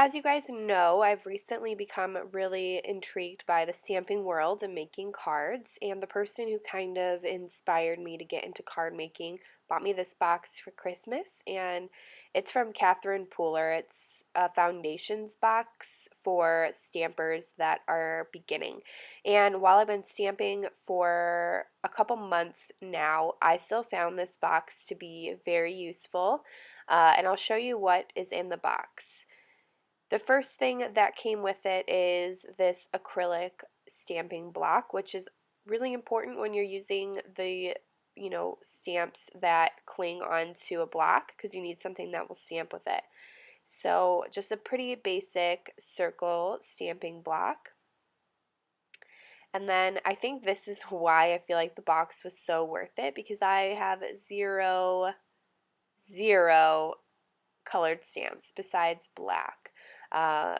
As you guys know, I've recently become really intrigued by the stamping world and making cards, and the person who kind of inspired me to get into card making bought me this box for Christmas, and it's from Catherine Pooler. It's a foundations box for stampers that are beginning. And while I've been stamping for a couple months now, I still found this box to be very useful, and I'll show you what is in the box. The first thing that came with it is this acrylic stamping block, which is really important when you're using the stamps that cling onto a block because you need something that will stamp with it. So just a pretty basic circle stamping block. And then I think this is why I feel like the box was so worth it, because I have zero colored stamps besides black.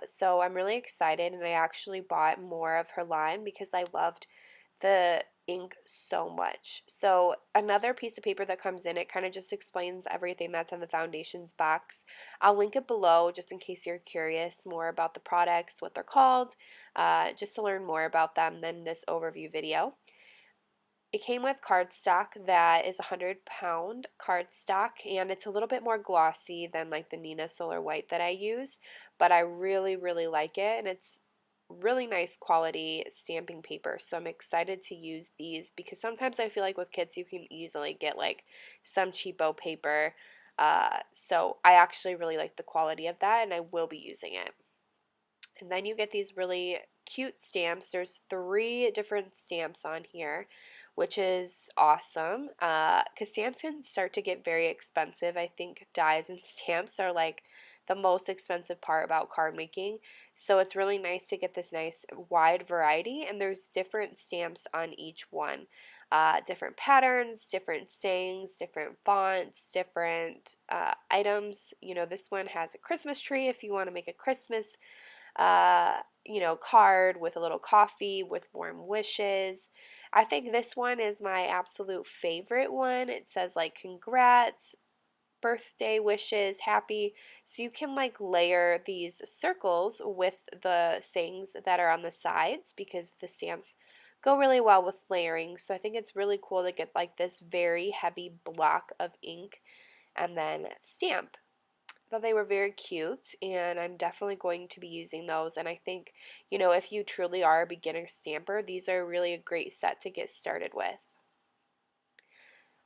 So I'm really excited, and I actually bought more of her line because I loved the ink so much. So another piece of paper that comes in, it kind of just explains everything that's in the foundations box. I'll link it below just in case you're curious more about the products, what they're called, just to learn more about them than this overview video. It came with cardstock that is 100-pound cardstock, and it's a little bit more glossy than like the Neenah Solar White that I use, but I really, really like it, and it's really nice quality stamping paper. So I'm excited to use these because sometimes I feel like with kits you can easily get like some cheapo paper. So I actually really like the quality of that, and I will be using it. And then you get these really cute stamps. There's 3 different stamps on here, which is awesome. Because stamps can start to get very expensive. I think dies and stamps are like the most expensive part about card making. So it's really nice to get this nice wide variety, and there's different stamps on each one. Different patterns, different sayings, different fonts, different items. This one has a Christmas tree if you want to make a Christmas card with a little coffee with warm wishes. I think this one is my absolute favorite one. It says like congrats, birthday wishes, happy. So you can like layer these circles with the sayings that are on the sides because the stamps go really well with layering. So I think it's really cool to get like this very heavy block of ink and then stamp. Thought they were very cute, and I'm definitely going to be using those. And I think, if you truly are a beginner stamper, these are really a great set to get started with.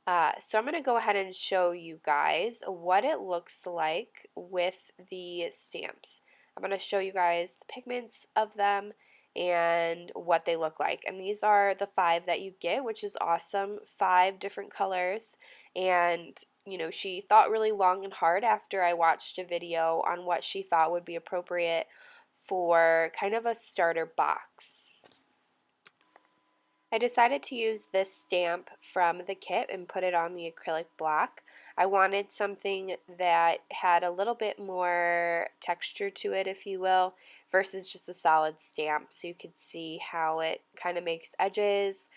So I'm going to go ahead and show you guys what it looks like with the stamps. I'm going to show you guys the pigments of them and what they look like. And these are the 5 that you get, which is awesome. 5 different colors. And she thought really long and hard after I watched a video on what she thought would be appropriate for kind of a starter box. I decided to use this stamp from the kit and put it on the acrylic block. I wanted something that had a little bit more texture to it, if you will, versus just a solid stamp, so you could see how it kind of makes edges,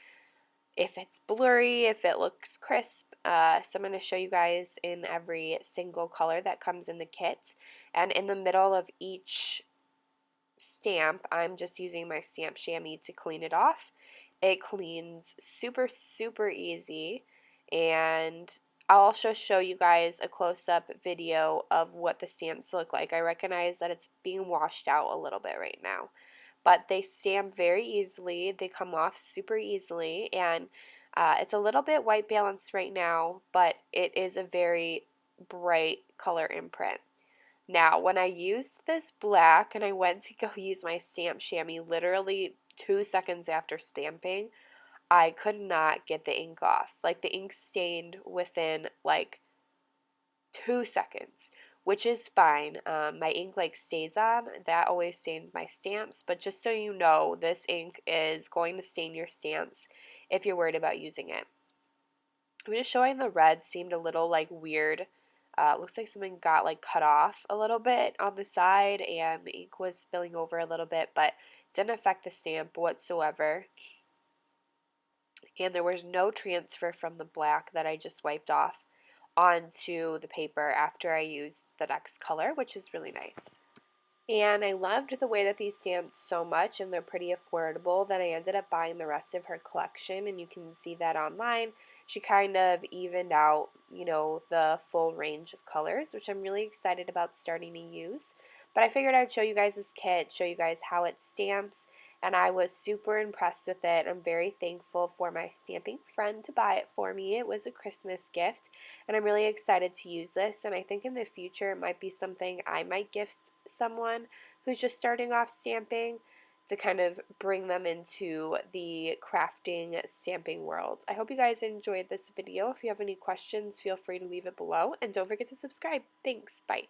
if it's blurry, if it looks crisp. So I'm going to show you guys in every single color that comes in the kit. And in the middle of each stamp, I'm just using my stamp chamois to clean it off. It cleans super, super easy, and I'll also show you guys a close-up video of what the stamps look like. I recognize that it's being washed out a little bit right now, but they stamp very easily. They come off super easily, and it's a little bit white balanced right now, but it is a very bright color imprint. Now, when I used this black and I went to go use my stamp chamois literally 2 seconds after stamping, I could not get the ink off. Like, the ink stained within like 2 seconds, which is fine. My ink like stays on. That always stains my stamps, but just so you know, this ink is going to stain your stamps if you're worried about using it. I'm just showing the red seemed a little like weird. Looks like something got like cut off a little bit on the side and the ink was spilling over a little bit, but didn't affect the stamp whatsoever. And there was no transfer from the black that I just wiped off onto the paper after I used the next color, which is really nice. And I loved the way that these stamped so much, and they're pretty affordable, that I ended up buying the rest of her collection, and you can see that online. She kind of evened out, the full range of colors, which I'm really excited about starting to use. But I figured I'd show you guys this kit, show you guys how it stamps, and I was super impressed with it. I'm very thankful for my stamping friend to buy it for me. It was a Christmas gift, and I'm really excited to use this, and I think in the future it might be something I might gift someone who's just starting off stamping to kind of bring them into the crafting stamping world. I hope you guys enjoyed this video. If you have any questions, feel free to leave it below, and don't forget to subscribe. Thanks. Bye.